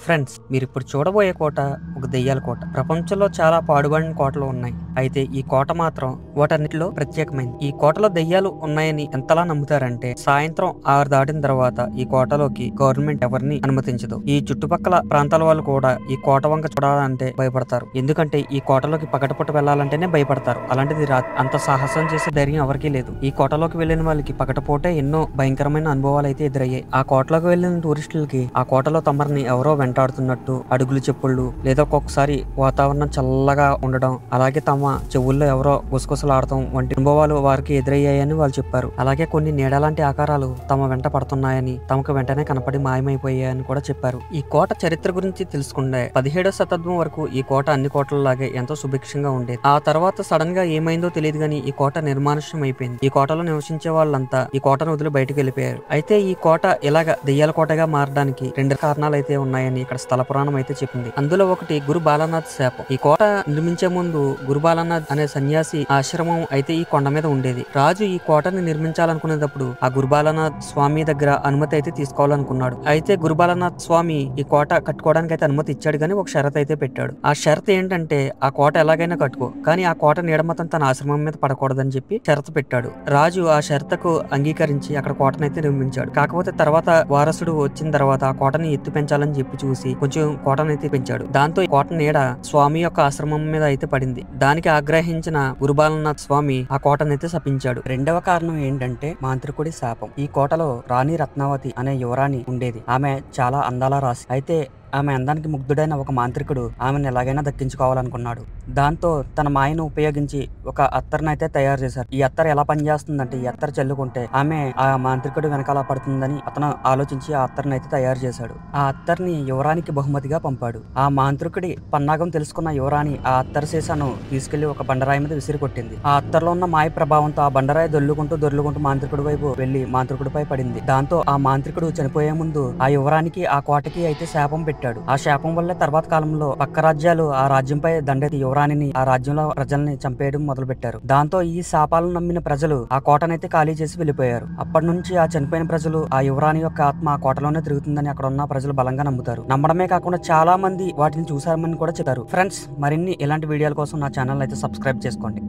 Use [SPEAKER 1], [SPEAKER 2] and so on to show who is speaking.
[SPEAKER 1] Friends, మీరిప్పుడు చూడబోయే కోట ఒక దెయ్యాల కోట. ప్రపంచంలో చాలా పాడుబడిన కోటలు ఉన్నాయి. అయితే ఈ కోట మాత్రం వాటన్నిటిలో ప్రత్యేకమైంది. ఈ కోటలో దెయ్యాలు ఉన్నాయని ఎంతలా నమ్ముతారంటే సాయంత్రం 6 దాటిన తర్వాత ఈ కోటలోకి గవర్నమెంట్ ఎవరిని అనుమతించదు. ఈ చుట్టుపక్కల ప్రాంతాల వాళ్ళు కూడా ఈ కోట వంక చూడాలంటే భయపడతారు. ఎందుకంటే ఈ కోటలోకి పగటిపూట వెళ్లాలంటేనే భయపడతారు. అలాంటిది అంత సాహసం చేసే ధైర్యం ఎవరికీ లేదు. ఈ కోటలోకి వెళ్లిన వాళ్ళకి పగటిపూటే ఎన్నో భయంకరమైన అనుభవాలు అయితే ఎదురయ్యాయి. ఆ కోటలోకి వెళ్లిన టూరిస్టులకి ఆ కోటలో తమరిని ఎవరో వెంటాడుతున్నట్టు అడుగులు చెప్పుళ్ళు, లేదా ఒక్కొక్కసారి వాతావరణం చల్లగా ఉండడం, అలాగే తమ చెవుల్లో ఎవరో గుసగుసలాడటం వంటి అనుభవాలు వారికి ఎదురయ్యాయని వాళ్ళు చెప్పారు. అలాగే కొన్ని నీడలాంటి ఆకారాలు తమ వెంట పడుతున్నాయని, తమకు వెంటనే కనపడి మాయమైపోయాయని కూడా చెప్పారు. ఈ కోట చరిత్ర గురించి తెలుసుకుంటే 17వ శతాబ్దం వరకు ఈ కోట అన్ని కోటలలాగే ఎంతో సుభిక్షంగా ఉండేది. ఆ తర్వాత సడన్ గా ఏమైందో తెలియదు గానీ ఈ కోట నిర్మానుష్యం అయిపోయింది. ఈ కోటలో నివసించే వాళ్ళంతా ఈ కోటను వదిలి బయటకు వెళ్ళిపోయారు. అయితే ఈ కోట ఇలాగా దెయ్యాల కోటగా మారడానికి 2 కారణాలు అయితే ఉన్నాయని ఇక్కడ స్థల పురాణం అయితే చెప్పింది. అందులో ఒకటి గురు బాలానాథ్ శాపం. ఈ కోట నిర్మించే ముందు గురు బాలానాథ్ అనే సన్యాసి ఆశ్రమం అయితే ఈ కొండ మీద ఉండేది. రాజు ఈ కోటని నిర్మించాలనుకునేటప్పుడు ఆ గురు బాలానాథ్ స్వామి దగ్గర అనుమతి అయితే తీసుకోవాలనుకున్నాడు. అయితే గురు బాలానాథ్ స్వామి ఈ కోట కట్టుకోవడానికి అయితే అనుమతి ఇచ్చాడు, కానీ ఒక షరత్ అయితే పెట్టాడు. ఆ షరత్ ఏంటంటే ఆ కోట ఎలాగైనా కట్టుకో, కానీ ఆ కోట నీడ మొత్తం తన ఆశ్రమం మీద పడకూడదని చెప్పి షరతు పెట్టాడు. రాజు ఆ షరతుకు అంగీకరించి అక్కడ కోటనైతే నిర్మించాడు. కాకపోతే తర్వాత వారసుడు వచ్చిన తర్వాత ఆ కోటని ఎత్తు పెంచాలని చెప్పి చూసి కొంచెం కోటనైతే పెంచాడు. దాంతో ఈ కోట నీడ స్వామి యొక్క ఆశ్రమం మీద అయితే పడింది. దానికి ఆగ్రహించిన గురుబాలనాథ్ స్వామి ఆ కోటనైతే శపించాడు. రెండవ కారణం ఏంటంటే మాంత్రికుడి శాపం. ఈ కోటలో రాణి రత్నావతి అనే యువరాణి ఉండేది. ఆమె చాలా అందాల రాశి. అయితే ఆమె అందానికి ముగ్ధుడైన ఒక మాంత్రికుడు ఆమెను ఎలాగైనా దక్కించుకోవాలనుకున్నాడు. దాంతో తన మాయను ఉపయోగించి ఒక అత్తర్ని అయితే తయారు చేశారు. ఈ అత్తర్ ఎలా పనిచేస్తుందంటే ఈ అత్తర్ చల్లుకుంటే ఆమె ఆ మాంత్రికుడు వెనకాల పడుతుందని అతను ఆలోచించి ఆ అత్తర్ని అయితే తయారు చేశాడు. ఆ అత్తర్ని యువరానికి బహుమతిగా పంపాడు. ఆ మాంత్రికుడి పన్నాగం తెలుసుకున్న యువరాణి ఆ అత్తర్ సీసాను తీసుకెళ్లి ఒక బండరాయి మీద విసిరి కొట్టింది. ఆ అత్తర్లో ఉన్న మాయ ప్రభావంతో ఆ బండరాయి దొర్లుకుంటూ మాంత్రికుడి వైపు వెళ్లి మాంత్రికుడిపై పడింది. దాంతో ఆ మాంత్రికుడు చనిపోయే ముందు ఆ యువరానికి ఆ కోటకి అయితే శాపం పెట్టాడు. ఆ శాపం వల్ల తర్వాత కాలంలో పక్క రాజ్యాలు ఆ రాజ్యంపై దండెత్తి యువరాణిని ఆ రాజ్యంలో ప్రజల్ని చంపేయడం మొదలు పెట్టారు. దాంతో ఈ శాపాలను నమ్మిన ప్రజలు ఆ కోటనైతే ఖాళీ చేసి వెళ్లిపోయారు. అప్పటి నుంచి ఆ చనిపోయిన ప్రజలు ఆ యువరాణి యొక్క ఆత్మ ఆ కోటలోనే తిరుగుతుందని అక్కడ ఉన్న ప్రజలు బలంగా నమ్ముతారు. నమ్మడమే కాకుండా చాలా మంది వాటిని చూసామని కూడా చెప్తారు. ఫ్రెండ్స్, మరిన్ని ఇలాంటి వీడియోల కోసం నా ఛానల్ అయితే సబ్స్క్రైబ్ చేసుకోండి.